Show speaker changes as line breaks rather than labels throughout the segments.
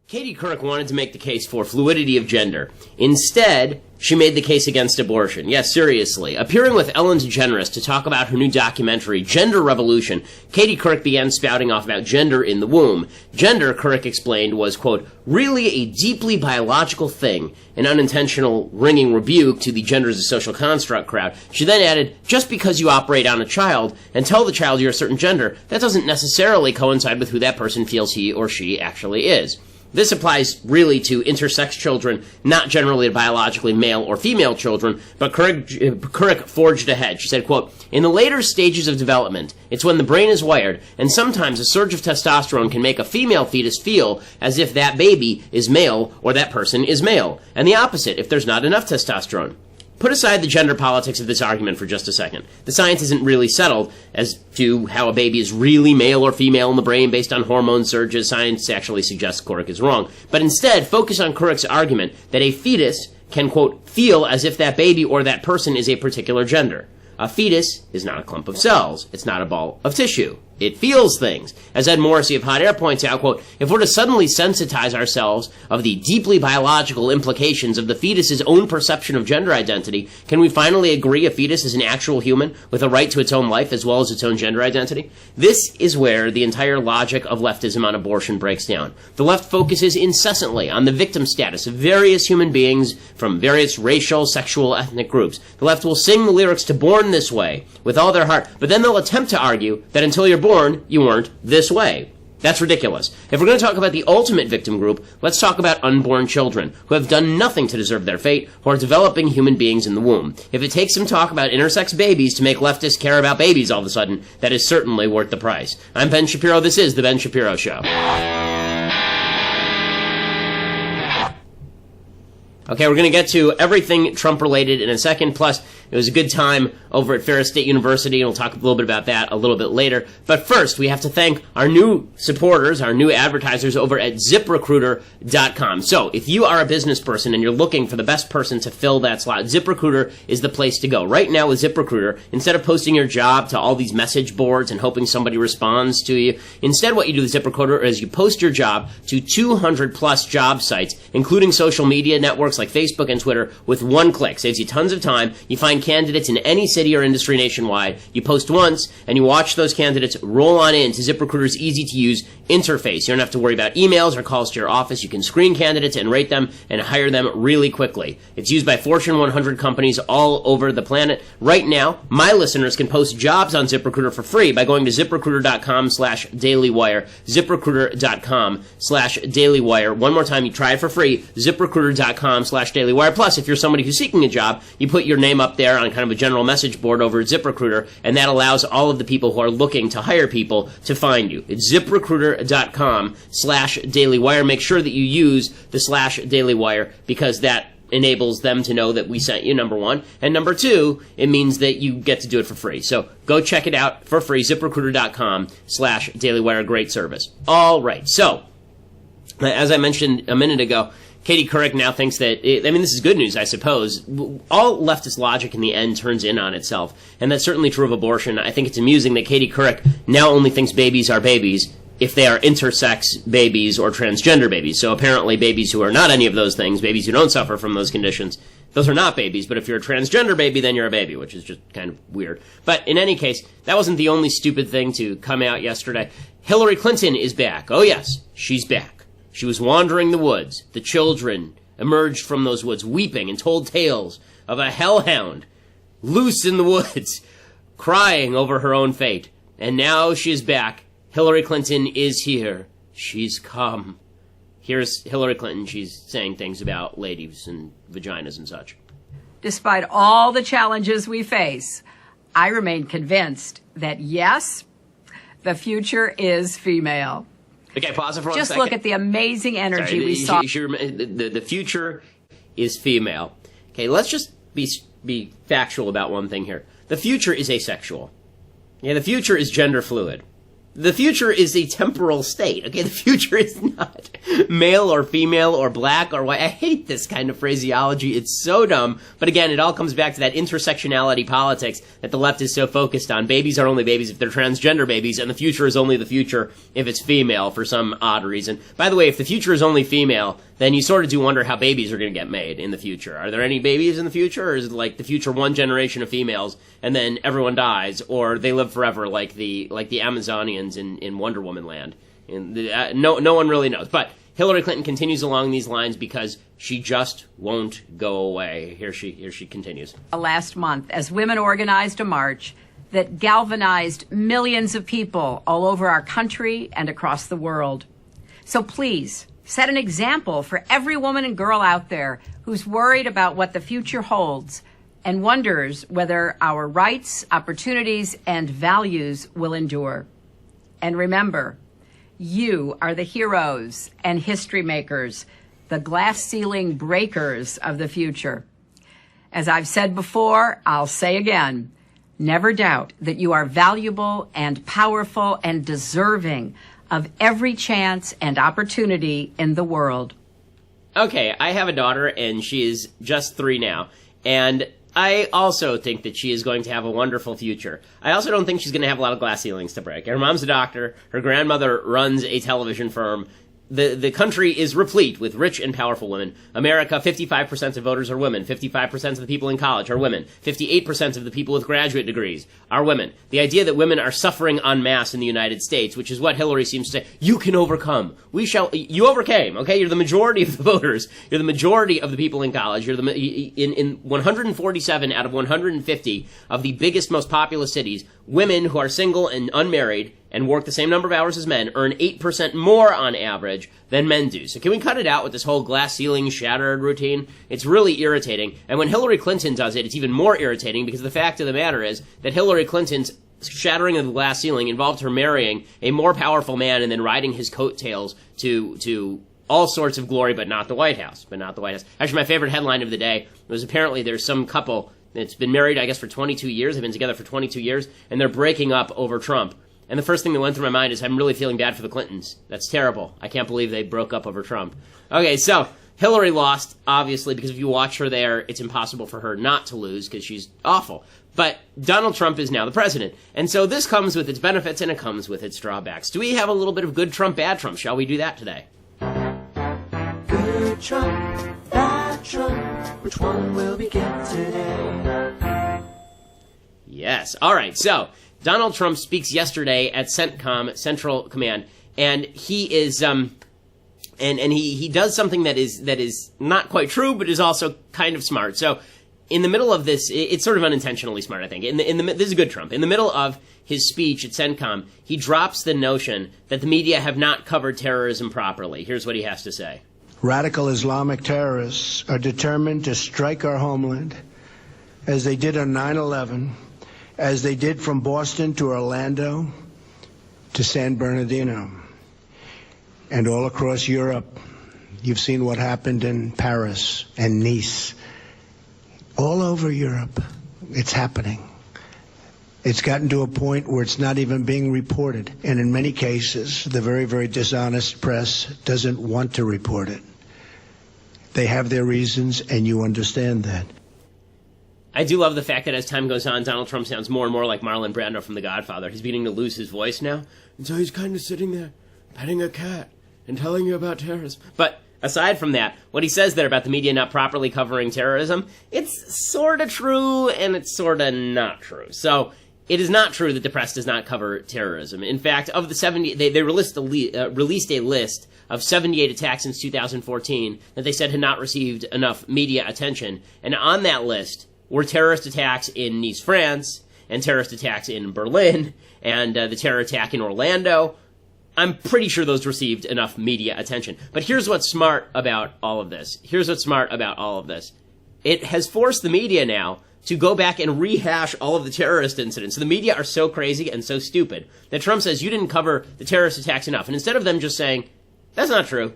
Katie Couric wanted to make the case for fluidity of gender. Instead, she made the case against abortion. Yes, seriously. Appearing with Ellen DeGeneres to talk about her new documentary, Gender Revolution, Katie Couric began spouting off about gender in the womb. Gender, Couric explained, was, quote, really a deeply biological thing, an unintentional ringing rebuke to the gender as a social construct crowd. She then added, just because you operate on a child and tell the child you're a certain gender, that doesn't necessarily coincide with who that person feels he or she actually is. This applies really to intersex children, not generally to biologically male or female children, but Couric forged ahead. She said, quote, in the later stages of development, it's when the brain is wired, and sometimes a surge of testosterone can make a female fetus feel as if that baby is male or that person is male, and the opposite if there's not enough testosterone. Put aside the gender politics of this argument for just a second. The science isn't really settled as to how a baby is really male or female in the brain based on hormone surges. Science actually suggests Couric is wrong. But instead, focus on Couric's argument that a fetus can, quote, feel as if that baby or that person is a particular gender. A fetus is not a clump of cells. It's not a ball of tissue. It feels things. As Ed Morrissey of Hot Air points out, quote, if we're to suddenly sensitize ourselves of the deeply biological implications of the fetus's own perception of gender identity, can we finally agree a fetus is an actual human with a right to its own life as well as its own gender identity? This is where the entire logic of leftism on abortion breaks down. The left focuses incessantly on the victim status of various human beings from various racial, sexual, ethnic groups. The left will sing the lyrics to Born This Way with all their heart, but then they'll attempt to argue that until you're born, you weren't this way. That's ridiculous. If we're going to talk about the ultimate victim group, let's talk about unborn children, who have done nothing to deserve their fate, who are developing human beings in the womb. If it takes some talk about intersex babies to make leftists care about babies all of a sudden, that is certainly worth the price. I'm Ben Shapiro. This is The Ben Shapiro Show. Okay, we're going to get to everything Trump-related in a second, plus it was a good time over at Ferris State University, and we'll talk a little bit about that a little bit later. But first, we have to thank our new supporters, our new advertisers over at ZipRecruiter.com. So, if you are a business person and you're looking for the best person to fill that slot, ZipRecruiter is the place to go. Right now with ZipRecruiter, instead of posting your job to all these message boards and hoping somebody responds to you, instead what you do with ZipRecruiter is you post your job to 200-plus job sites, including social media networks like Facebook and Twitter, with one click. Saves you tons of time. You find candidates in any city or industry nationwide. You post once, and you watch those candidates roll on in to ZipRecruiter's easy-to-use interface. You don't have to worry about emails or calls to your office. You can screen candidates and rate them and hire them really quickly. It's used by Fortune 100 companies all over the planet. Right now, my listeners can post jobs on ZipRecruiter for free by going to ZipRecruiter.com/dailywire, ZipRecruiter.com/dailywire. One more time, you try it for free, ZipRecruiter.com/dailywire. Plus, if you're somebody who's seeking a job, you put your name up there on kind of a general message board over at ZipRecruiter, and that allows all of the people who are looking to hire people to find you. It's ZipRecruiter.com/dailywire. Make sure that you use the /dailywire because that enables them to know that we sent you, number one. And number two, it means that you get to do it for free. So go check it out for free, ZipRecruiter.com/dailywire. Great service. All right. So, as I mentioned a minute ago, Katie Couric now thinks that, this is good news, I suppose. All leftist logic in the end turns in on itself, and that's certainly true of abortion. I think it's amusing that Katie Couric now only thinks babies are babies if they are intersex babies or transgender babies. So apparently babies who are not any of those things, babies who don't suffer from those conditions, those are not babies. But if you're a transgender baby, then you're a baby, which is just kind of weird. But in any case, that wasn't the only stupid thing to come out yesterday. Hillary Clinton is back. Oh yes, she's back. She was wandering the woods. The children emerged from those woods weeping and told tales of a hellhound loose in the woods, crying over her own fate. And now she is back. Hillary Clinton is here. She's come. Here's Hillary Clinton. She's saying things about ladies and vaginas and such.
Despite all the challenges we face, I remain convinced that, yes, the future is female.
Okay, pause it for 1 second.
Just look at the amazing energy we saw.
The future is female. Okay, let's just be factual about one thing here. The future is asexual. Yeah, the future is gender fluid. The future is a temporal state, okay? The future is not male or female or black or white. I hate this kind of phraseology. It's so dumb. But again, it all comes back to that intersectionality politics that the left is so focused on. Babies are only babies if they're transgender babies, and the future is only the future if it's female for some odd reason. By the way, if the future is only female, then you sort of do wonder how babies are going to get made in the future. Are there any babies in the future, or is it like the future one generation of females and then everyone dies, or they live forever like the Amazonians in Wonder Woman land? No one really knows. But Hillary Clinton continues along these lines because she just won't go away. Here she continues.
Last month, as women organized a march that galvanized millions of people all over our country and across the world. So please, set an example for every woman and girl out there who's worried about what the future holds and wonders whether our rights, opportunities, and values will endure. And remember, you are the heroes and history makers, the glass ceiling breakers of the future. As I've said before, I'll say again, never doubt that you are valuable and powerful and deserving of every chance and opportunity in the world.
Okay, I have a daughter, and she is just 3 now, and I also think that she is going to have a wonderful future. I also don't think she's going to have a lot of glass ceilings to break. Her mom's a doctor. Her grandmother runs a television firm. The country is replete with rich and powerful women. America, 55% of voters are women. 55% of the people in college are women. 58% of the people with graduate degrees are women. The idea that women are suffering en masse in the United States, which is what Hillary seems to say, you can overcome. You overcame, okay? You're the majority of the voters. You're the majority of the people in college. You're in 147 out of 150 of the biggest, most populous cities, women who are single and unmarried and work the same number of hours as men earn 8% more on average than men do. So can we cut it out with this whole glass ceiling shattered routine? It's really irritating. And when Hillary Clinton does it, it's even more irritating because the fact of the matter is that Hillary Clinton's shattering of the glass ceiling involved her marrying a more powerful man and then riding his coattails to all sorts of glory, but not the White House. Actually, my favorite headline of the day was apparently there's some couple that's been married, I guess, for 22 years. They've been together for 22 years, and they're breaking up over Trump. And the first thing that went through my mind is I'm really feeling bad for the Clintons. That's terrible. I can't believe they broke up over Trump. Okay, so Hillary lost, obviously, because if you watch her there, it's impossible for her not to lose because she's awful. But Donald Trump is now the president. And so this comes with its benefits and it comes with its drawbacks. Do we have a little bit of good Trump, bad Trump? Shall we do that today?
Good Trump, bad Trump, which one will we get today?
Yes. All right, so Donald Trump speaks yesterday at CENTCOM, Central Command, and he is and he does something that is not quite true, but is also kind of smart. So in the middle of this, it's sort of unintentionally smart, I think. This is good Trump. In the middle of his speech at CENTCOM, he drops the notion that the media have not covered terrorism properly. Here's what he has to say.
Radical Islamic terrorists are determined to strike our homeland, as they did on 9/11, as they did from Boston to Orlando to San Bernardino. And all across Europe, you've seen what happened in Paris and Nice. All over Europe, it's happening. It's gotten to a point where it's not even being reported. And in many cases, the very, very dishonest press doesn't want to report it. They have their reasons, and you understand that.
I do love the fact that as time goes on, Donald Trump sounds more and more like Marlon Brando from The Godfather. He's beginning to lose his voice now. And so he's kind of sitting there, petting a cat, and telling you about terrorism. But aside from that, what he says there about the media not properly covering terrorism, it's sort of true, and it's sort of not true. So it is not true that the press does not cover terrorism. In fact, of the 70, they released a list of 78 attacks since 2014 that they said had not received enough media attention. And on that list were terrorist attacks in Nice, France, and terrorist attacks in Berlin, and the terror attack in Orlando. I'm pretty sure those received enough media attention. But here's what's smart about all of this. It has forced the media now to go back and rehash all of the terrorist incidents. So the media are so crazy and so stupid that Trump says, you didn't cover the terrorist attacks enough. And instead of them just saying, that's not true,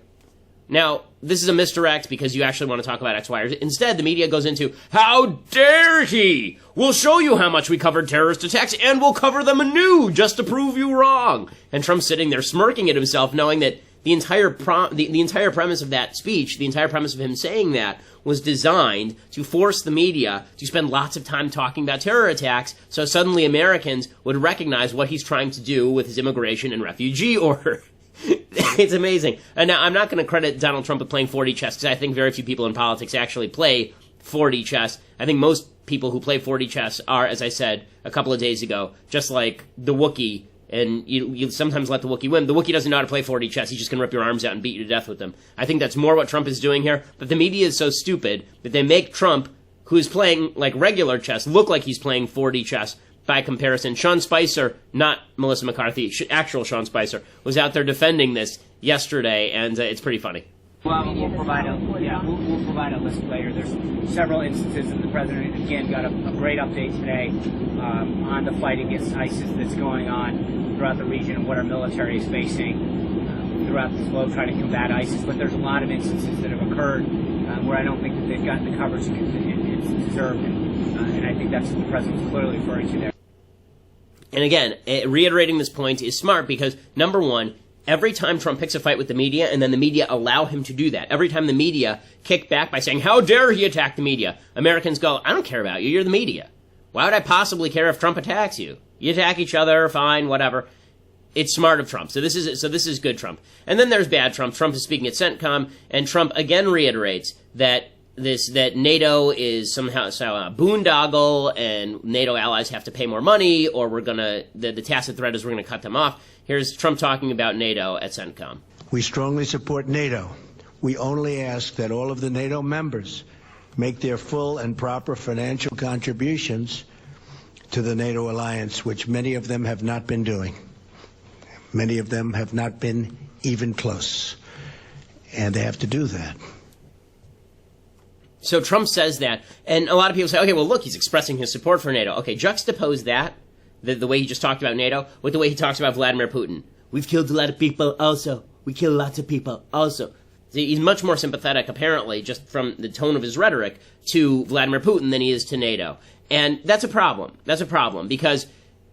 Now, this is a misdirect because you actually want to talk about X, Y, or Z. Instead, the media goes into, how dare he? We'll show you how much we covered terrorist attacks, and we'll cover them anew just to prove you wrong. And Trump's sitting there smirking at himself, knowing that the entire premise of that speech, the entire premise of him saying that, was designed to force the media to spend lots of time talking about terror attacks, so suddenly Americans would recognize what he's trying to do with his immigration and refugee order. It's amazing. And now, I'm not going to credit Donald Trump with playing 4D chess, because I think very few people in politics actually play 4D chess. I think most people who play 4D chess are, as I said a couple of days ago, just like the Wookiee, and you sometimes let the Wookiee win. The Wookiee doesn't know how to play 4D chess. He's just going to rip your arms out and beat you to death with them. I think that's more what Trump is doing here, but the media is so stupid that they make Trump, who is playing like regular chess, look like he's playing 4D chess. By comparison, Sean Spicer, not Melissa McCarthy, actual Sean Spicer, was out there defending this yesterday, and it's pretty funny.
Well, we'll provide a list later. There's several instances, and the president again got a great update today on the fight against ISIS that's going on throughout the region and what our military is facing throughout the globe trying to combat ISIS. But there's a lot of instances that have occurred where I don't think that they've gotten the coverage it's deserved, and I think that's what the president's clearly referring to there.
And again, reiterating this point is smart because, number one, every time Trump picks a fight with the media and then the media allow him to do that, every time the media kick back by saying, how dare he attack the media, Americans go, I don't care about you, you're the media. Why would I possibly care if Trump attacks you? You attack each other, fine, whatever. It's smart of Trump. So this is good Trump. And then there's bad Trump. Trump is speaking at CENTCOM, and Trump again reiterates that NATO is somehow a boondoggle, and NATO allies have to pay more money, or the tacit threat is we're gonna cut them off. Here's Trump talking about NATO at CENTCOM.
We strongly support NATO. We only ask that all of the NATO members make their full and proper financial contributions to the NATO alliance, which many of them have not been doing. Many of them have not been even close, and they have to do that.
So Trump says that, and a lot of people say, okay, well, look, he's expressing his support for NATO. Okay, juxtapose that, the way he just talked about NATO, with the way he talks about Vladimir Putin. We've killed a lot of people also. We kill lots of people also. See, he's much more sympathetic, apparently, just from the tone of his rhetoric, to Vladimir Putin than he is to NATO. And that's a problem. That's a problem, because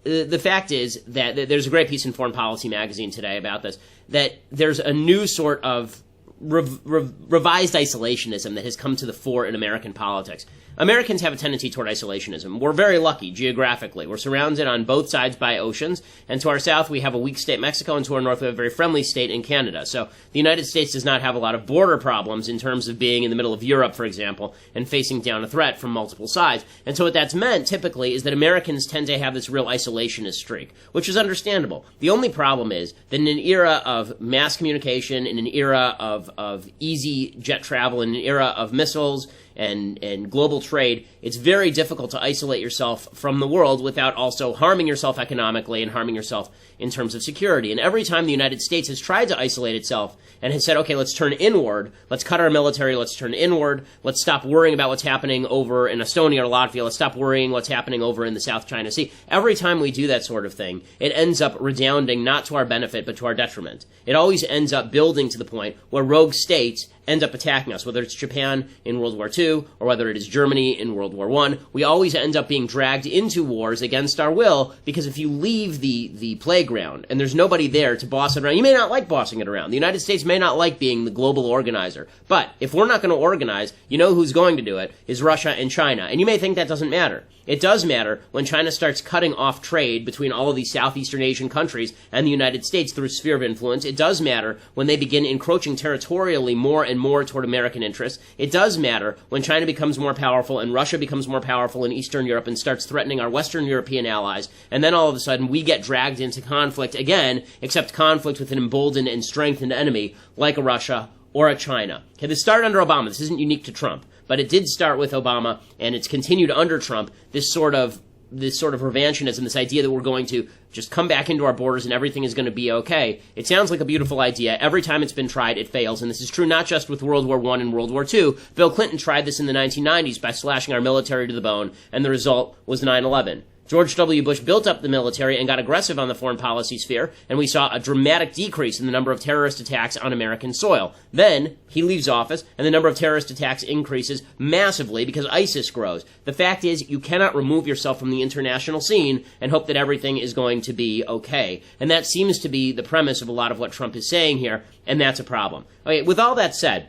the fact is that there's a great piece in Foreign Policy magazine today about this, that there's a new sort of revised isolationism that has come to the fore in American politics. Americans have a tendency toward isolationism. We're very lucky geographically. We're surrounded on both sides by oceans, and to our south we have a weak state, Mexico, and to our north we have a very friendly state in Canada. So the United States does not have a lot of border problems in terms of being in the middle of Europe, for example, and facing down a threat from multiple sides. And so what that's meant, typically, is that Americans tend to have this real isolationist streak, which is understandable. The only problem is that in an era of mass communication, in an era of easy jet travel, in an era of missiles and global trade, it's very difficult to isolate yourself from the world without also harming yourself economically and harming yourself in terms of security. And every time the United States has tried to isolate itself and has said, okay, let's turn inward, let's cut our military, let's turn inward, let's stop worrying about what's happening over in Estonia or Latvia, let's stop worrying what's happening over in the South China Sea. Every time we do that sort of thing, it ends up redounding not to our benefit but to our detriment. It always ends up building to the point where rogue states end up attacking us, whether it's Japan in World War II or whether it is Germany in World War I. We always end up being dragged into wars against our will, because if you leave the playground and there's nobody there to boss it around, you may not like bossing it around. The United States may not like being the global organizer. But if we're not going to organize, you know who's going to do it is Russia and China. And you may think that doesn't matter. It does matter when China starts cutting off trade between all of these Southeastern Asian countries and the United States through a sphere of influence. It does matter when they begin encroaching territorially more and more toward American interests. It does matter when China becomes more powerful and Russia becomes more powerful in Eastern Europe and starts threatening our Western European allies. And then all of a sudden we get dragged into conflict again, except conflict with an emboldened and strengthened enemy like a Russia or a China. Okay, this started under Obama. This isn't unique to Trump. But it did start with Obama, and it's continued under Trump, this sort of revanchianism, this idea that we're going to just come back into our borders and everything is going to be okay. It sounds like a beautiful idea. Every time it's been tried, it fails. And this is true not just with World War I and World War II. Bill Clinton tried this in the 1990s by slashing our military to the bone, and the result was 9/11. George W. Bush built up the military and got aggressive on the foreign policy sphere, and we saw a dramatic decrease in the number of terrorist attacks on American soil. Then, he leaves office, and the number of terrorist attacks increases massively because ISIS grows. The fact is, you cannot remove yourself from the international scene and hope that everything is going to be okay. And that seems to be the premise of a lot of what Trump is saying here, and that's a problem. Okay, with all that said,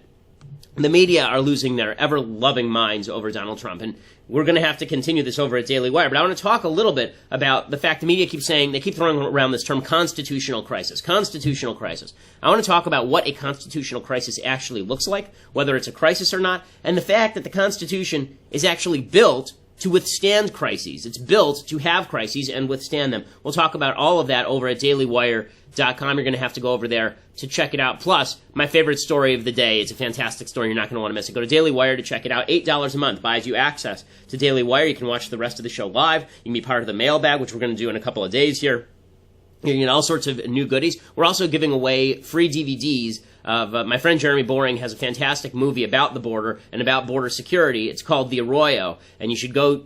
the media are losing their ever-loving minds over Donald Trump, and we're going to have to continue this over at Daily Wire. But I want to talk a little bit about the fact the media keeps saying, they keep throwing around this term constitutional crisis. Constitutional crisis. I want to talk about what a constitutional crisis actually looks like, whether it's a crisis or not, and the fact that the Constitution is actually built to withstand crises. It's built to have crises and withstand them. We'll talk about all of that over at dailywire.com. You're going to have to go over there to check it out. Plus, my favorite story of the day. It's a fantastic story. You're not going to want to miss it. Go to Daily Wire to check it out. $8 a month buys you access to Daily Wire. You can watch the rest of the show live. You can be part of the mailbag, which we're going to do in a couple of days here. You get all sorts of new goodies. We're also giving away free DVDs of my friend Jeremy Boring has a fantastic movie about the border and about border security. It's called The Arroyo, and you should go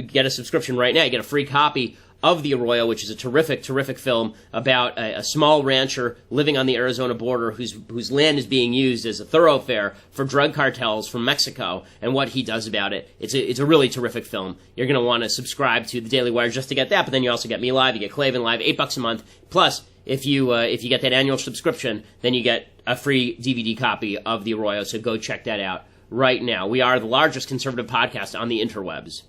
get a subscription right now. You get a free copy of The Arroyo, which is a terrific, terrific film about a small rancher living on the Arizona border whose land is being used as a thoroughfare for drug cartels from Mexico and what he does about it. It's a really terrific film. You're going to want to subscribe to the Daily Wire just to get that, but then you also get me live, you get Klavan live, $8 a month. Plus, if you get that annual subscription, then you get a free DVD copy of The Arroyo, so go check that out right now. We are the largest conservative podcast on the interwebs.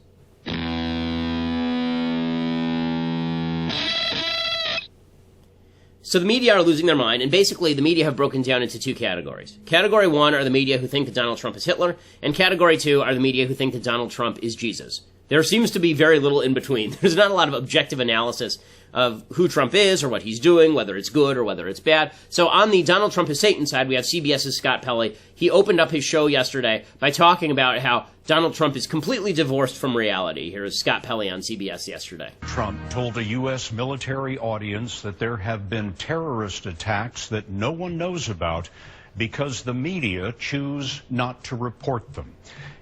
So the media are losing their mind, and basically the media have broken down into two categories. Category one are the media who think that Donald Trump is Hitler, and category two are the media who think that Donald Trump is Jesus. There seems to be very little in between. There's not a lot of objective analysis of who Trump is or what he's doing, whether it's good or whether it's bad. So on the Donald Trump is Satan side, we have CBS's Scott Pelley. He opened up his show yesterday by talking about how Donald Trump is completely divorced from reality. Here is Scott Pelley on CBS yesterday.
Trump told a U.S. military audience that there have been terrorist attacks that no one knows about because the media choose not to report them.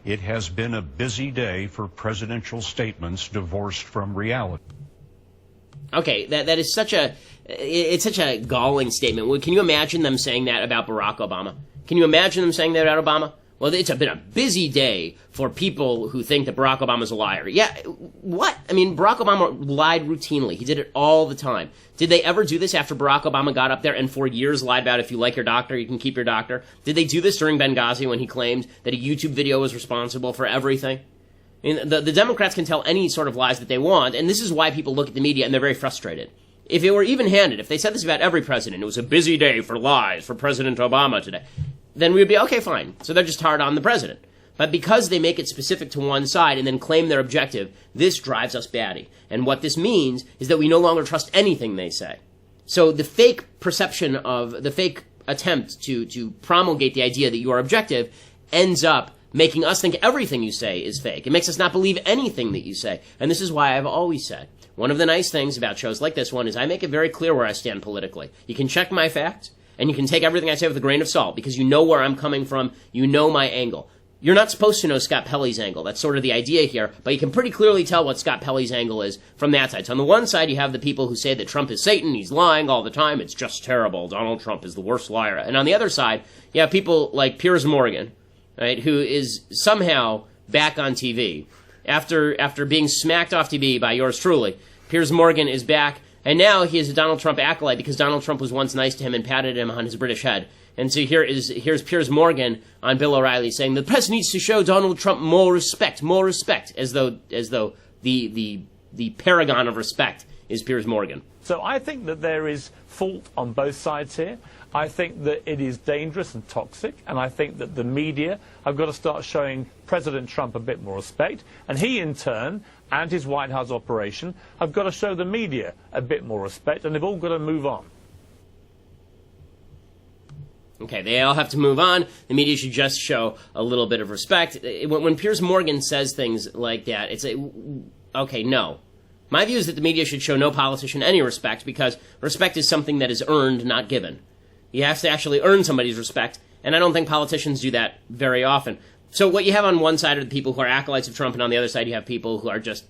It has been a busy day for presidential statements divorced from reality.
Okay, that is such a galling statement. Can you imagine them saying that about Barack Obama? Can you imagine them saying that about Obama? Well, it's been a busy day for people who think that Barack Obama's a liar. Yeah, what? I mean, Barack Obama lied routinely. He did it all the time. Did they ever do this after Barack Obama got up there and for years lied about if you like your doctor, you can keep your doctor? Did they do this during Benghazi when he claimed that a YouTube video was responsible for everything? I mean, the Democrats can tell any sort of lies that they want, and this is why people look at the media and they're very frustrated. If it were even-handed, if they said this about every president, it was a busy day for lies for President Obama today, then we would be, okay, fine. So they're just hard on the president. But because they make it specific to one side and then claim their objective, this drives us batty. And what this means is that we no longer trust anything they say. So the fake perception of, the fake attempt to promulgate the idea that you are objective ends up making us think everything you say is fake. It makes us not believe anything that you say. And this is why I've always said, one of the nice things about shows like this one is I make it very clear where I stand politically. You can check my facts, and you can take everything I say with a grain of salt, because you know where I'm coming from, you know my angle. You're not supposed to know Scott Pelley's angle. That's sort of the idea here, but you can pretty clearly tell what Scott Pelley's angle is from that side. So on the one side, you have the people who say that Trump is Satan, he's lying all the time, it's just terrible, Donald Trump is the worst liar. And on the other side, you have people like Piers Morgan, right, who is somehow back on TV. After being smacked off TV by yours truly, Piers Morgan is back, and now he is a Donald Trump acolyte because Donald Trump was once nice to him and patted him on his British head. And so here's Piers Morgan on Bill O'Reilly saying the press needs to show Donald Trump more respect, as though the paragon of respect is Piers Morgan.
So I think that there is fault on both sides here. I think that it is dangerous and toxic, and I think that the media have got to start showing President Trump a bit more respect, and he in turn, and his White House operation, have got to show the media a bit more respect, and they've all got to move on.
Okay, they all have to move on. The media should just show a little bit of respect. When Piers Morgan says things like that, it's okay, no. My view is that the media should show no politician any respect, because respect is something that is earned, not given. You have to actually earn somebody's respect, and I don't think politicians do that very often. So what you have on one side are the people who are acolytes of Trump, and on the other side you have people who are just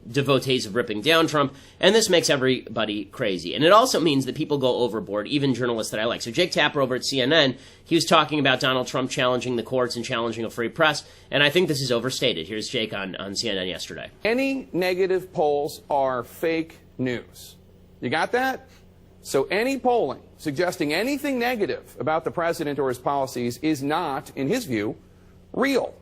devotees of ripping down Trump, and this makes everybody crazy. And it also means that people go overboard, even journalists that I like. So Jake Tapper over at CNN, he was talking about Donald Trump challenging the courts and challenging a free press, and I think this is overstated. Here's Jake on CNN yesterday.
Any negative polls are fake news. You got that? So any polling suggesting anything negative about the president or his policies is not, in his view, real.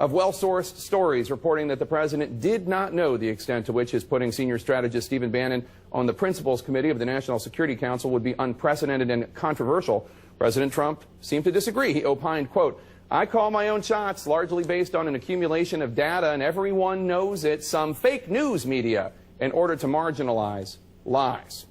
Of well-sourced stories reporting that the president did not know the extent to which his putting senior strategist Stephen Bannon on the Principals Committee of the National Security Council would be unprecedented and controversial, President Trump seemed to disagree. He opined, quote, "I call my own shots largely based on an accumulation of data, and everyone knows it, some fake news media, in order to marginalize lies."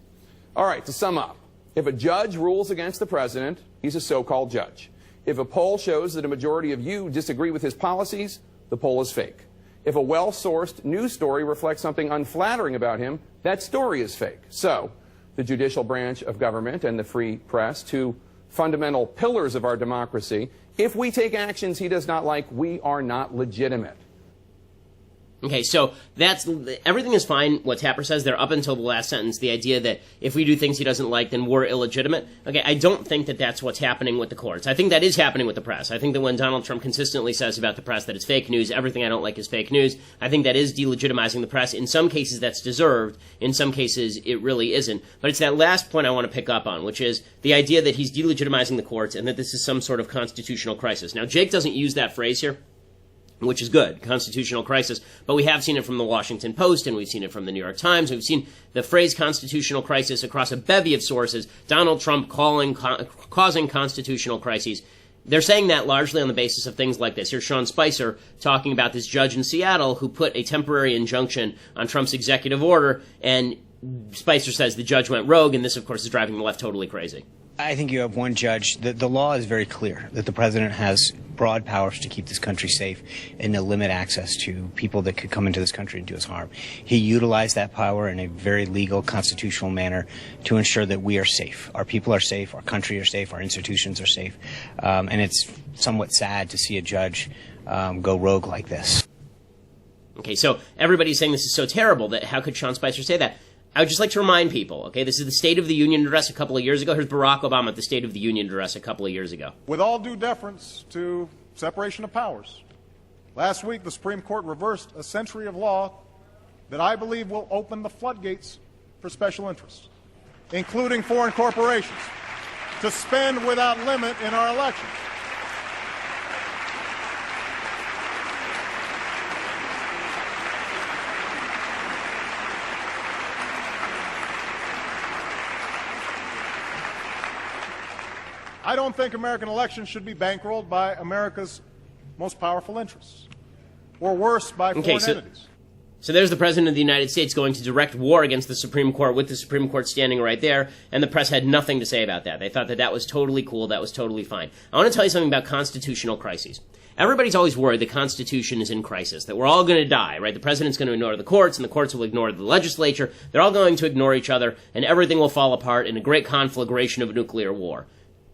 All right, to sum up, if a judge rules against the president, he's a so-called judge. If a poll shows that a majority of you disagree with his policies, the poll is fake. If a well-sourced news story reflects something unflattering about him, that story is fake. So, the judicial branch of government and the free press, two fundamental pillars of our democracy, if we take actions he does not like, we are not legitimate.
Okay, so everything is fine, what Tapper says there up until the last sentence, the idea that if we do things he doesn't like, then we're illegitimate. Okay, I don't think that that's what's happening with the courts. I think that is happening with the press. I think that when Donald Trump consistently says about the press that it's fake news, everything I don't like is fake news, I think that is delegitimizing the press. In some cases that's deserved, in some cases it really isn't. But it's that last point I want to pick up on, which is the idea that he's delegitimizing the courts and that this is some sort of constitutional crisis. Now, Jake doesn't use that phrase here, which is good, constitutional crisis, but we have seen it from the Washington Post, and we've seen it from the New York Times. We've seen the phrase constitutional crisis across a bevy of sources, Donald Trump causing constitutional crises. They're saying that largely on the basis of things like this. Here's Sean Spicer talking about this judge in Seattle who put a temporary injunction on Trump's executive order, and Spicer says the judge went rogue, and this, of course, is driving the left totally crazy.
I think you have one judge. The law is very clear that the president has broad powers to keep this country safe and to limit access to people that could come into this country and do us harm. He utilized that power in a very legal, constitutional manner to ensure that we are safe. Our people are safe, our country are safe, our institutions are safe. And it's somewhat sad to see a judge go rogue like this.
Okay, so everybody's saying this is so terrible that how could Sean Spicer say that? I would just like to remind people, okay, this is the State of the Union address a couple of years ago. Here's Barack Obama at the State of the Union address a couple of years ago.
With all due deference to separation of powers, last week the Supreme Court reversed a century of law that I believe will open the floodgates for special interests, including foreign corporations, to spend without limit in our elections. I don't think American elections should be bankrolled by America's most powerful interests, or worse, by foreign entities.
So there's the President of the United States going to direct war against the Supreme Court with the Supreme Court standing right there, and the press had nothing to say about that. They thought that that was totally cool, that was totally fine. I want to tell you something about constitutional crises. Everybody's always worried the Constitution is in crisis, that we're all going to die, right? The president's going to ignore the courts, and the courts will ignore the legislature. They're all going to ignore each other, and everything will fall apart in a great conflagration of nuclear war.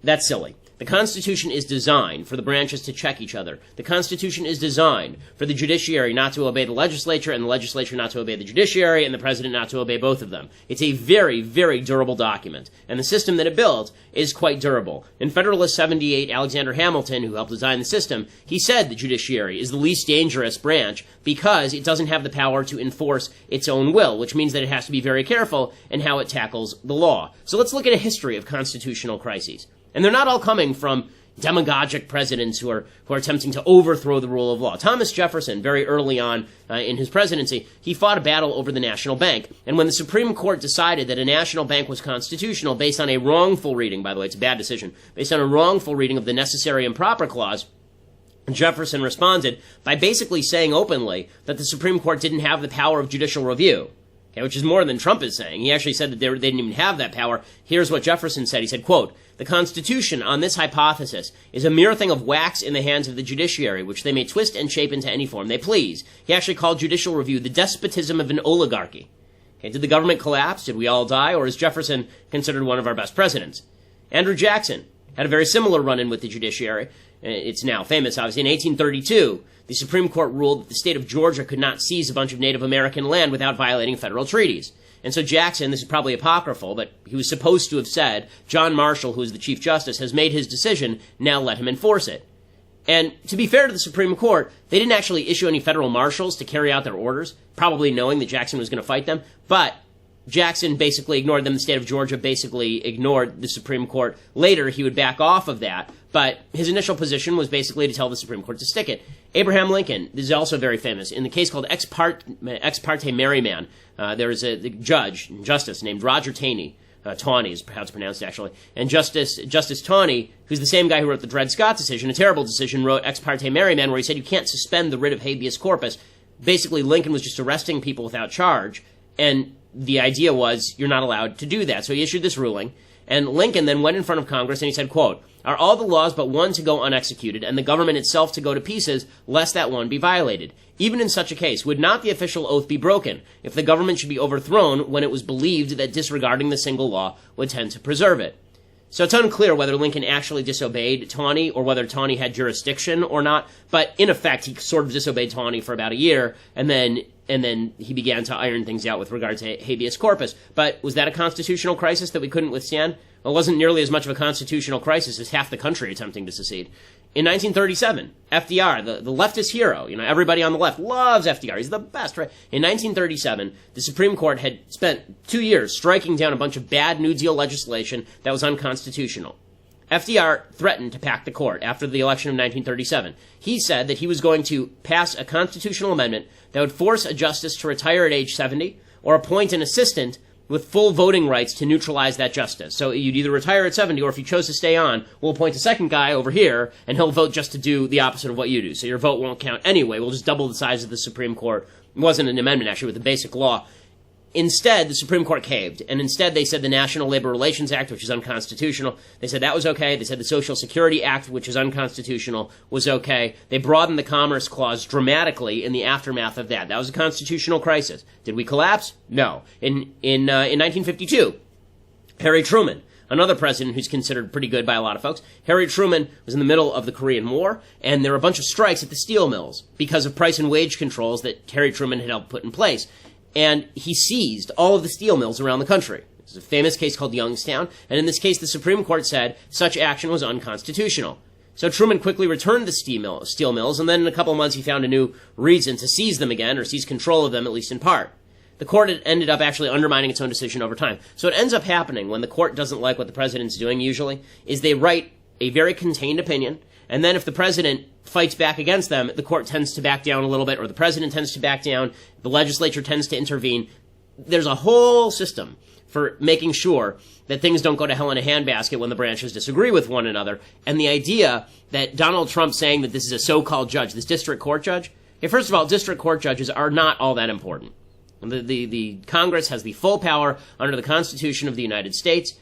That's silly. The Constitution is designed for the branches to check each other. The Constitution is designed for the judiciary not to obey the legislature, and the legislature not to obey the judiciary, and the president not to obey both of them. It's a very, very durable document, and the system that it built is quite durable. In Federalist 78, Alexander Hamilton, who helped design the system, he said the judiciary is the least dangerous branch because it doesn't have the power to enforce its own will, which means that it has to be very careful in how it tackles the law. So let's look at a history of constitutional crises. And they're not all coming from demagogic presidents who are attempting to overthrow the rule of law. Thomas Jefferson, very early on in his presidency, he fought a battle over the national bank. And when the Supreme Court decided that a national bank was constitutional based on a wrongful reading, by the way, it's a bad decision, based on a wrongful reading of the necessary and proper clause, Jefferson responded by basically saying openly that the Supreme Court didn't have the power of judicial review. Okay, which is more than Trump is saying. He actually said that they didn't even have that power. Here's what Jefferson said. He said, quote, "The Constitution, on this hypothesis, is a mere thing of wax in the hands of the judiciary, which they may twist and shape into any form they please." He actually called judicial review the despotism of an oligarchy. Okay, did the government collapse? Did we all die? Or is Jefferson considered one of our best presidents? Andrew Jackson, had a very similar run-in with the judiciary. It's now famous, obviously. In 1832, the Supreme Court ruled that the state of Georgia could not seize a bunch of Native American land without violating federal treaties. And so Jackson, this is probably apocryphal, but he was supposed to have said, John Marshall, who is the Chief Justice, has made his decision, now let him enforce it. And to be fair to the Supreme Court, they didn't actually issue any federal marshals to carry out their orders, probably knowing that Jackson was going to fight them, but Jackson basically ignored them. The state of Georgia basically ignored the Supreme Court. Later, he would back off of that, but his initial position was basically to tell the Supreme Court to stick it. Abraham Lincoln, this is also very famous. In the case called Ex parte Merryman, there was a justice named Roger Taney. Tawney is how it's pronounced, actually. And Justice Tawney, who's the same guy who wrote the Dred Scott decision, a terrible decision, wrote Ex parte Merryman, where he said you can't suspend the writ of habeas corpus. Basically, Lincoln was just arresting people without charge, and the idea was you're not allowed to do that. So he issued this ruling, and Lincoln then went in front of Congress and he said, quote, "Are all the laws but one to go unexecuted, and the government itself to go to pieces, lest that one be violated? Even in such a case, would not the official oath be broken, if the government should be overthrown when it was believed that disregarding the single law would tend to preserve it?" So it's unclear whether Lincoln actually disobeyed Tawney or whether Tawney had jurisdiction or not, but in effect, he sort of disobeyed Tawney for about a year, and then he began to iron things out with regard to habeas corpus. But was that a constitutional crisis that we couldn't withstand? Well, it wasn't nearly as much of a constitutional crisis as half the country attempting to secede. In 1937, FDR, the leftist hero, everybody on the left loves FDR. He's the best, right? In 1937, the Supreme Court had spent 2 years striking down a bunch of bad New Deal legislation that was unconstitutional. FDR threatened to pack the court after the election of 1937. He said that he was going to pass a constitutional amendment that would force a justice to retire at age 70 or appoint an assistant with full voting rights to neutralize that justice. So you'd either retire at 70, or if you chose to stay on, we'll appoint a second guy over here, and he'll vote just to do the opposite of what you do. So your vote won't count anyway. We'll just double the size of the Supreme Court. It wasn't an amendment, actually, with the basic law. Instead, the Supreme Court caved, and instead they said the National Labor Relations Act, which is unconstitutional, they said that was okay. They said the Social Security Act, which is unconstitutional, was okay. They broadened the Commerce Clause dramatically in the aftermath of that. That was a constitutional crisis. Did we collapse? No. In 1952, Harry Truman, another president who's considered pretty good by a lot of folks, Harry Truman was in the middle of the Korean War, and there were a bunch of strikes at the steel mills because of price and wage controls that Harry Truman had helped put in place. And he seized all of the steel mills around the country. There's a famous case called Youngstown, and in this case, the Supreme Court said such action was unconstitutional. So Truman quickly returned the steel mills, and then in a couple of months, he found a new reason to seize them again, or seize control of them, at least in part. The court ended up actually undermining its own decision over time. So what ends up happening when the court doesn't like what the president's doing, usually, is they write a very contained opinion, and then if the president fights back against them, the court tends to back down a little bit, or the president tends to back down, the legislature tends to intervene. There's a whole system for making sure that things don't go to hell in a handbasket when the branches disagree with one another. And the idea that Donald Trump saying that this is a so-called judge, this district court judge, first of all, district court judges are not all that important. The Congress has the full power under the Constitution of the United States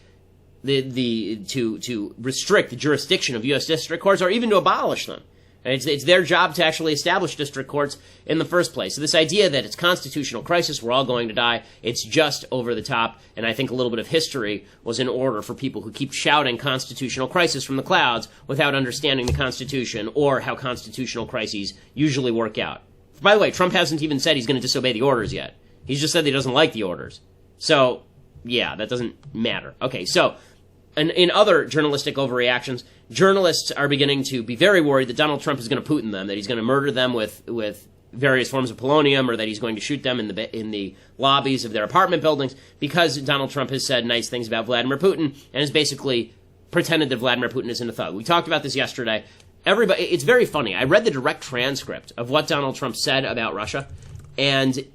to restrict the jurisdiction of U.S. district courts, or even to abolish them. It's their job to actually establish district courts in the first place. So this idea that it's constitutional crisis, we're all going to die, it's just over the top, and I think a little bit of history was in order for people who keep shouting constitutional crisis from the clouds without understanding the Constitution or how constitutional crises usually work out. By the way, Trump hasn't even said he's going to disobey the orders yet. He's just said that he doesn't like the orders. So, yeah, that doesn't matter. Okay, so in other journalistic overreactions, journalists are beginning to be very worried that Donald Trump is going to Putin them, that he's going to murder them with various forms of polonium, or that he's going to shoot them in the lobbies of their apartment buildings, because Donald Trump has said nice things about Vladimir Putin and has basically pretended that Vladimir Putin isn't a thug. We talked about this yesterday. It's very funny. I read the direct transcript of what Donald Trump said about Russia, and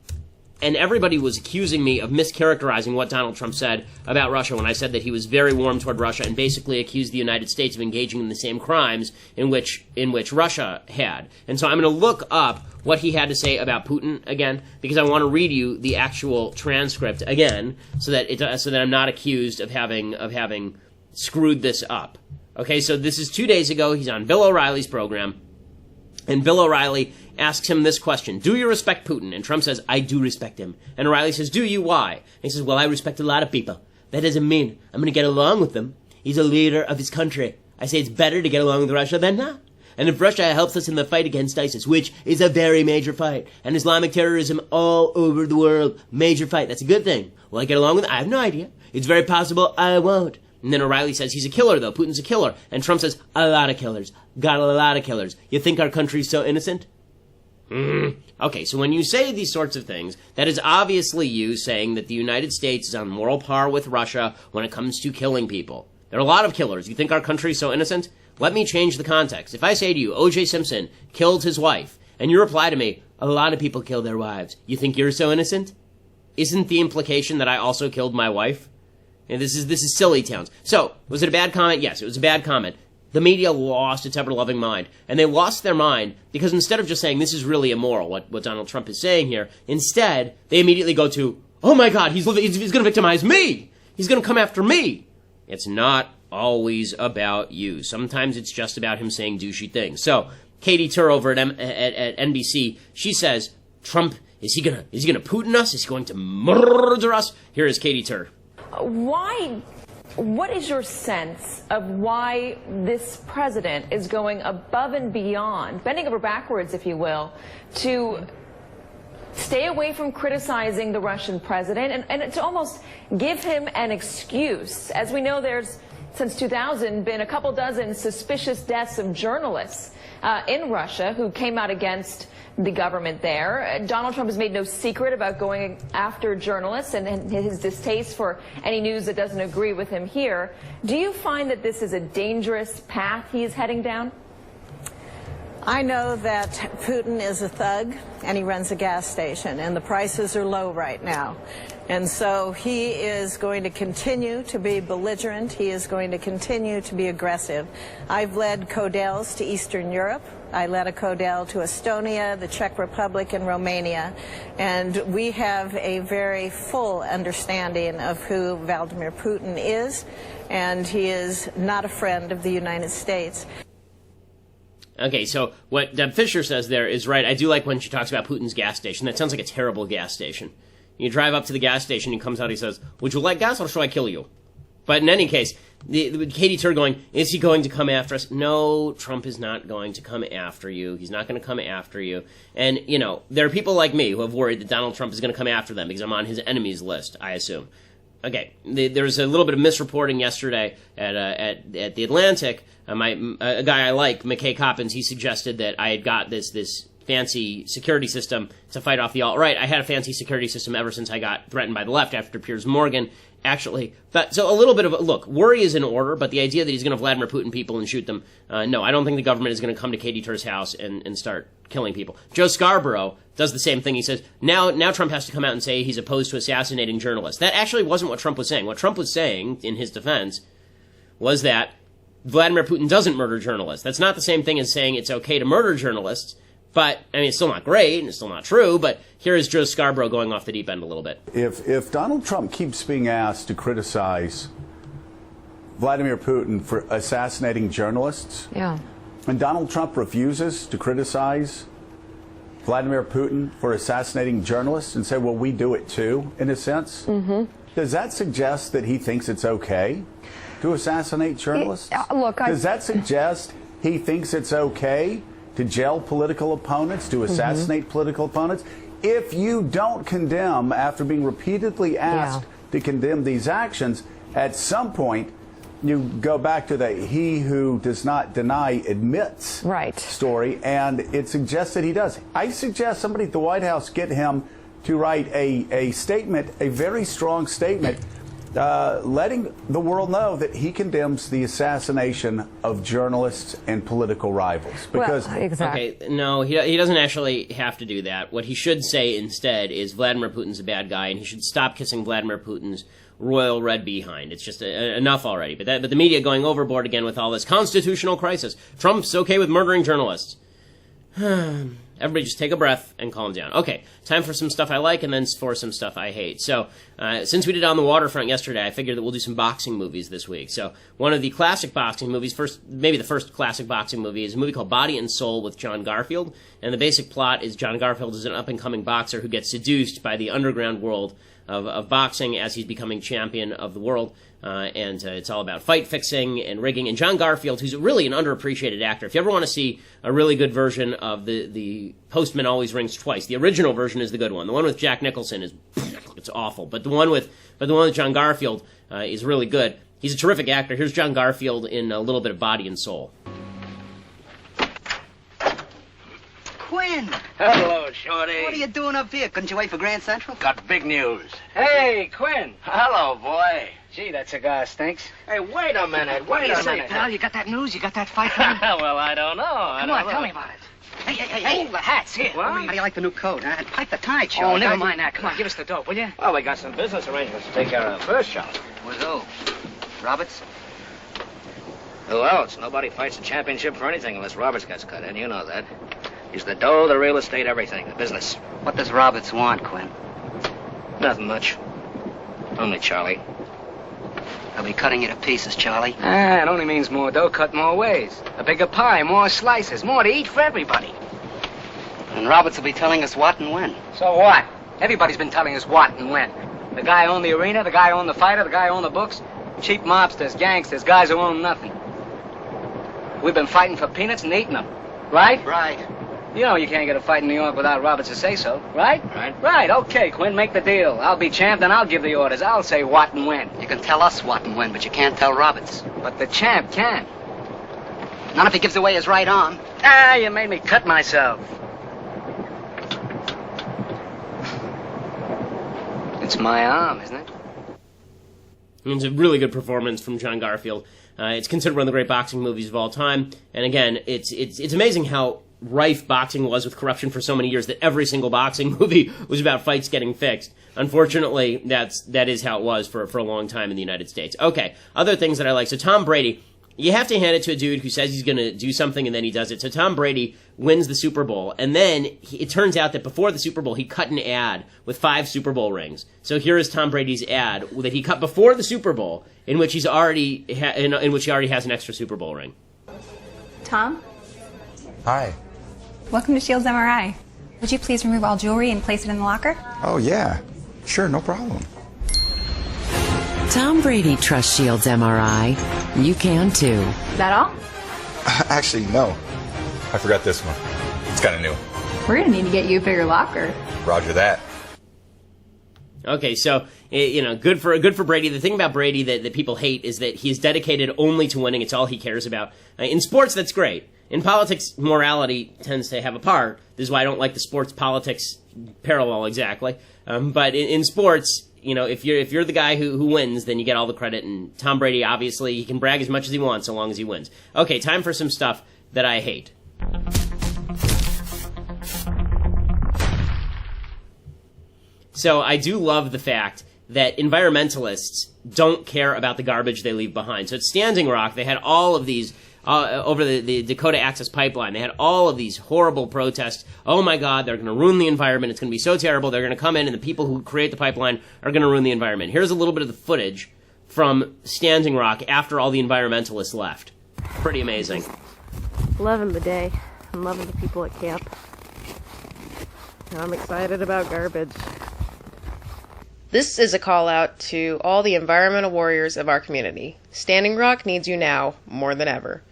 everybody was accusing me of mischaracterizing what Donald Trump said about Russia when I said that he was very warm toward Russia and basically accused the United States of engaging in the same crimes in which Russia had. And so I'm going to look up what he had to say about Putin again, because I want to read you the actual transcript again, so that I'm not accused of having screwed this up. Okay, so this is 2 days ago. He's on Bill O'Reilly's program, and Bill O'Reilly asks him this question: do you respect Putin? And Trump says, I do respect him. And O'Reilly says, do you? Why? And he says, well, I respect a lot of people. That doesn't mean I'm going to get along with them. He's a leader of his country. I say it's better to get along with Russia than not. And if Russia helps us in the fight against ISIS, which is a very major fight, and Islamic terrorism all over the world, major fight, that's a good thing. Will I get along with it? I have no idea. It's very possible I won't. And then O'Reilly says he's a killer, though. Putin's a killer. And Trump says, a lot of killers. Got a lot of killers. You think our country's so innocent? Okay, so when you say these sorts of things, that is obviously you saying that the United States is on moral par with Russia when it comes to killing people. There are a lot of killers. You think our country's so innocent? Let me change the context. If I say to you, O.J. Simpson killed his wife, and you reply to me, a lot of people kill their wives, you think you're so innocent? Isn't the implication that I also killed my wife? And this is silly towns. So, was it a bad comment? Yes, it was a bad comment. The media lost its ever-loving mind. And they lost their mind because instead of just saying, this is really immoral, what Donald Trump is saying here, instead, they immediately go to, oh my God, he's going to victimize me! He's going to come after me! It's not always about you. Sometimes it's just about him saying douchey things. So, Katie Tur over at NBC, she says, Trump, is he gonna Putin us? Is he going to murder us? Here is Katie Tur.
What is your sense of why this president is going above and beyond, bending over backwards, if you will, to stay away from criticizing the Russian president and to almost give him an excuse? As we know, there's, since 2000, been a couple dozen suspicious deaths of journalists in Russia who came out against the government there. Donald Trump has made no secret about going after journalists and his distaste for any news that doesn't agree with him here. Do you find that this is a dangerous path he is heading down?
I know that Putin is a thug and he runs a gas station and the prices are low right now. And so he is going to continue to be belligerent. He is going to continue to be aggressive. I've led Codels to Eastern Europe. I led a Codel to Estonia, the Czech Republic, and Romania. And we have a very full understanding of who Vladimir Putin is. And he is not a friend of the United States.
Okay, so what Deb Fisher says there is right. I do like when she talks about Putin's gas station. That sounds like a terrible gas station. You drive up to the gas station, he comes out, he says, would you like gas or shall I kill you? But in any case, Katie Tur going, is he going to come after us? No, Trump is not going to come after you. He's not going to come after you. And, you know, there are people like me who have worried that Donald Trump is going to come after them because I'm on his enemies list, I assume. Okay, there was a little bit of misreporting yesterday at The Atlantic. A guy I like, McKay Coppins, he suggested that I had got this fancy security system to fight off the alt-right. I had a fancy security system ever since I got threatened by the left after Piers Morgan, actually. So a little bit of look, worry is in order, but the idea that he's going to Vladimir Putin people and shoot them, no, I don't think the government is going to come to Katie Tur's house and start killing people. Joe Scarborough does the same thing. He says, now Trump has to come out and say he's opposed to assassinating journalists. That actually wasn't what Trump was saying. What Trump was saying, in his defense, was that Vladimir Putin doesn't murder journalists. That's not the same thing as saying it's okay to murder journalists. But, I mean, it's still not great, and it's still not true, but here is Joe Scarborough going off the deep end a little bit.
If Donald Trump keeps being asked to criticize Vladimir Putin for assassinating journalists, and Donald Trump refuses to criticize Vladimir Putin for assassinating journalists and say, well, we do it too, in a sense, does that suggest that he thinks it's okay to assassinate journalists? Does that suggest he thinks it's okay to jail political opponents, to assassinate political opponents? If you don't condemn, after being repeatedly asked to condemn these actions, at some point you go back to the he who does not deny admits story, and it suggests that he does. I suggest somebody at the White House get him to write a statement, a very strong statement, letting the world know that he condemns the assassination of journalists and political rivals. Because
Okay, no, he doesn't actually have to do that. What he should say instead is Vladimir Putin's a bad guy, and he should stop kissing Vladimir Putin's royal red behind. It's just enough already. But the media going overboard again with all this constitutional crisis. Trump's okay with murdering journalists. Everybody just take a breath and calm down. Okay, time for some stuff I like and then for some stuff I hate. So, since we did On the Waterfront yesterday, I figured that we'll do some boxing movies this week. So, one of the classic boxing movies, maybe the first classic boxing movie, is a movie called Body and Soul with John Garfield. And the basic plot is John Garfield is an up-and-coming boxer who gets seduced by the underground world of boxing as he's becoming champion of the world. And it's all about fight fixing and rigging. And John Garfield, who's really an underappreciated actor. If you ever want to see a really good version of the Postman Always Rings Twice, the original version is the good one. The one with Jack Nicholson it's awful. But the one with John Garfield is really good. He's a terrific actor. Here's John Garfield in a little bit of Body and Soul.
Quinn!
Hello, Shorty.
What are you doing up here? Couldn't you wait for Grand Central?
Got big news.
Hey, Quinn!
Hello, boy.
Gee, that cigar stinks.
Hey, wait a minute.
What
Wait
do you
a
say,
minute.
pal? You got that news? You got that fight coming?
Well, I don't know.
Come on, tell me about it. Hey, the hats, here.
What?
How do you like the new coat, huh? And pipe the tie, Charlie.
Oh, never
mind that. Come on, give us the dope, will you?
Well, we got some business arrangements to take care of first, Charlie.
With who? Roberts?
Who else? Nobody fights the championship for anything unless Roberts gets cut in. You know that. He's the dough, the real estate, everything. The business.
What does Roberts want, Quinn?
Nothing much. Only Charlie.
I'll be cutting you to pieces, Charlie.
It only means more dough cut more ways. A bigger pie, more slices, more to eat for everybody.
And Roberts will be telling us what and when.
So what? Everybody's been telling us what and when. The guy owned the arena, the guy owned the fighter, the guy owned the books. Cheap mobsters, gangsters, guys who own nothing. We've been fighting for peanuts and eating them. Right?
Right.
You know you can't get a fight in New York without Roberts to say so, right?
Right.
Right, okay, Quinn, make the deal. I'll be champ, then I'll give the orders. I'll say what and when.
You can tell us what and when, but you can't tell Roberts.
But the champ can.
Not if he gives away his right arm.
You made me cut myself. It's my arm, isn't it?
It's a really good performance from John Garfield. It's considered one of the great boxing movies of all time. And again, it's amazing how rife boxing was with corruption for so many years that every single boxing movie was about fights getting fixed. Unfortunately, that is how it was for a long time in the United States. Okay, other things that I like. So Tom Brady, you have to hand it to a dude who says he's going to do something and then he does it. So Tom Brady wins the Super Bowl, and then it turns out that before the Super Bowl, he cut an ad with 5 Super Bowl rings. So here is Tom Brady's ad that he cut before the Super Bowl, in which he already has an extra Super Bowl ring.
Tom?
Hi.
Welcome to Shields MRI. Would you please remove all jewelry and place it in the locker?
Oh, yeah. Sure, no problem.
Tom Brady trusts Shields MRI. You can too.
That all?
Actually, no. I forgot this one. It's kind of new.
We're going to need to get you a bigger locker.
Roger that.
Okay, so, good for Brady. The thing about Brady that people hate is that he's dedicated only to winning. It's all he cares about. In sports, that's great. In politics, morality tends to have a part. This is why I don't like the sports-politics parallel exactly. But in sports, if you're the guy who wins, then you get all the credit. And Tom Brady, obviously, he can brag as much as he wants so long as he wins. Okay, time for some stuff that I hate. So I do love the fact that environmentalists don't care about the garbage they leave behind. So at Standing Rock, they had all of these, over the Dakota Access Pipeline, they had all of these horrible protests. Oh my God, they're going to ruin the environment. It's going to be so terrible. They're going to come in and the people who create the pipeline are going to ruin the environment. Here's a little bit of the footage from Standing Rock after all the environmentalists left. Pretty amazing.
Loving the day. I'm loving the people at camp. And I'm excited about garbage. This is a call out to all the environmental warriors of our community. Standing Rock needs you now more than ever.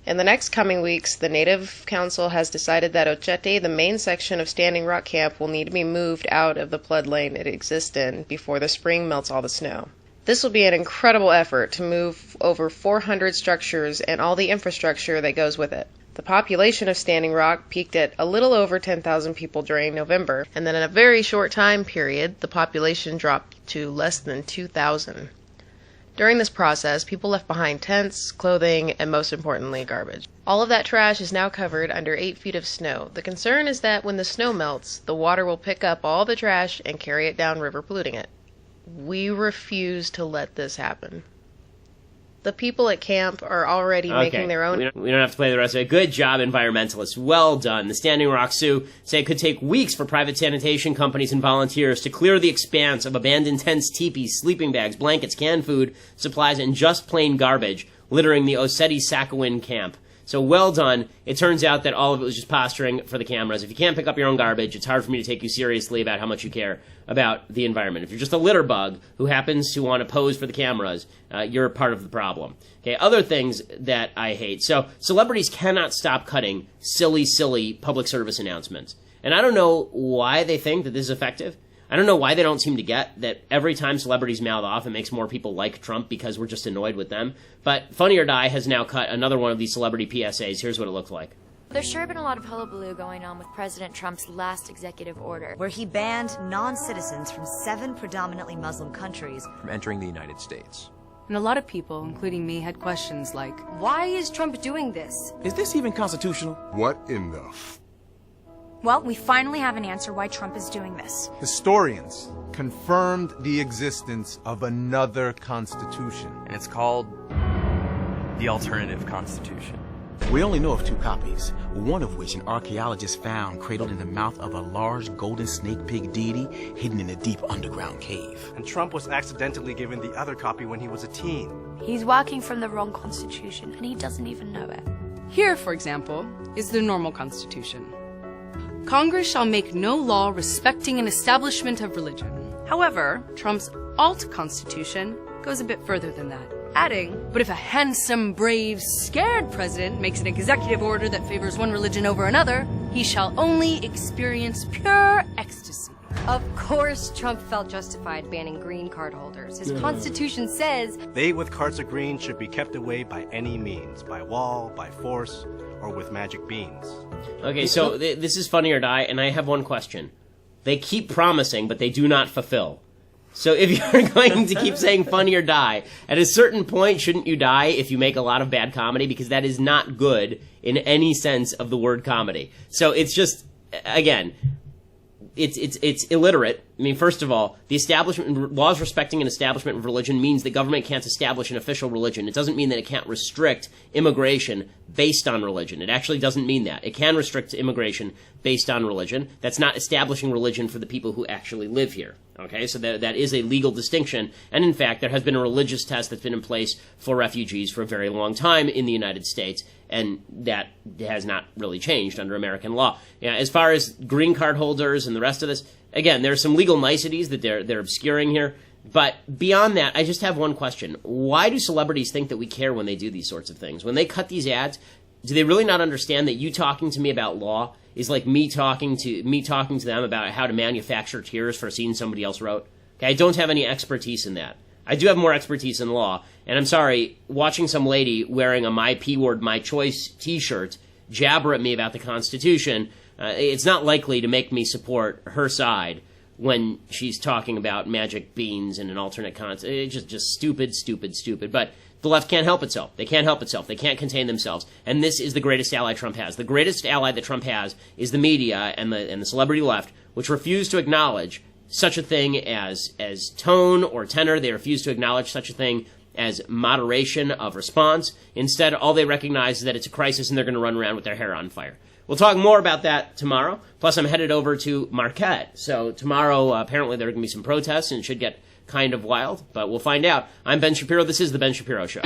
In the next coming weeks, the Native Council has decided that Ochete, the main section of Standing Rock Camp, will need to be moved out of the flood lane it exists in before the spring melts all the snow. This will be an incredible effort to move over 400 structures and all the infrastructure that goes with it. The population of Standing Rock peaked at a little over 10,000 people during November, and then in a very short time period, the population dropped to less than 2,000. During this process, people left behind tents, clothing, and most importantly, garbage. All of that trash is now covered under 8 feet of snow. The concern is that when the snow melts, the water will pick up all the trash and carry it downriver, polluting it. We refuse to let this happen. The people at camp are already making their own...
We don't have to play the rest of it. Good job, environmentalists. Well done. The Standing Rock Sioux say it could take weeks for private sanitation companies and volunteers to clear the expanse of abandoned tents, teepees, sleeping bags, blankets, canned food, supplies, and just plain garbage littering the Oseti-Sakowin camp. So well done. It turns out that all of it was just posturing for the cameras. If you can't pick up your own garbage, it's hard for me to take you seriously about how much you care about the environment. If you're just a litter bug who happens to want to pose for the cameras, you're part of the problem. Okay, other things that I hate. So celebrities cannot stop cutting silly public service announcements. And I don't know why they think that this is effective. I don't know why they don't seem to get that every time celebrities mouth off, it makes more people like Trump because we're just annoyed with them. But Funny or Die has now cut another one of these celebrity PSAs. Here's what it looked like.
There's sure been a lot of hullabaloo going on with President Trump's last executive order, where he banned non-citizens from 7 predominantly Muslim countries
from entering the United States.
And a lot of people, including me, had questions like, why is Trump doing this?
Is this even constitutional?
What in the
Well, we finally have an answer why Trump is doing this.
Historians confirmed the existence of another constitution.
And it's called the Alternative Constitution.
We only know of 2 copies, one of which an archaeologist found cradled in the mouth of a large golden snake pig deity hidden in a deep underground cave.
And Trump was accidentally given the other copy when he was a teen.
He's working from the wrong constitution, and he doesn't even know it.
Here, for example, is the normal constitution. Congress shall make no law respecting an establishment of religion. However, Trump's alt constitution goes a bit further than that, adding, but if a handsome, brave, scared president makes an executive order that favors one religion over another, he shall only experience pure ecstasy.
Of course Trump felt justified banning green card holders. His constitution says
they with cards of green should be kept away by any means, by wall, by force, or with magic beans.
Okay, so this is Funny or Die, and I have one question. They keep promising, but they do not fulfill. So if you're going to keep saying Funny or Die, at a certain point, shouldn't you die if you make a lot of bad comedy? Because that is not good in any sense of the word comedy. So it's just, again, it's illiterate. I mean, first of all, the establishment laws respecting an establishment of religion means that government can't establish an official religion. It doesn't mean that it can't restrict immigration based on religion. It actually doesn't mean that. It can restrict immigration based on religion. That's not establishing religion for the people who actually live here. Okay, so that is a legal distinction. And in fact, there has been a religious test that's been in place for refugees for a very long time in the United States, and that has not really changed under American law. Yeah, as far as green card holders and the rest of this, again, there are some legal niceties that they're obscuring here. But beyond that, I just have one question. Why do celebrities think that we care when they do these sorts of things? When they cut these ads, do they really not understand that you talking to me about law is like me talking to them about how to manufacture tears for a scene somebody else wrote? Okay, I don't have any expertise in that. I do have more expertise in law, and I'm sorry, watching some lady wearing a My P Word, My Choice t-shirt jabber at me about the Constitution, it's not likely to make me support her side when she's talking about magic beans and an alternate concept. It's just stupid. But the left can't help itself. They can't help itself. They can't contain themselves. And this is the greatest ally Trump has. The greatest ally that Trump has is the media and the celebrity left, which refuse to acknowledge such a thing as tone or tenor. They refuse to acknowledge such a thing as moderation of response. Instead, all they recognize is that it's a crisis and they're going to run around with their hair on fire. We'll talk more about that tomorrow. Plus, I'm headed over to Marquette. So tomorrow, apparently, there are going to be some protests and it should get kind of wild, but we'll find out. I'm Ben Shapiro. This is The Ben Shapiro Show.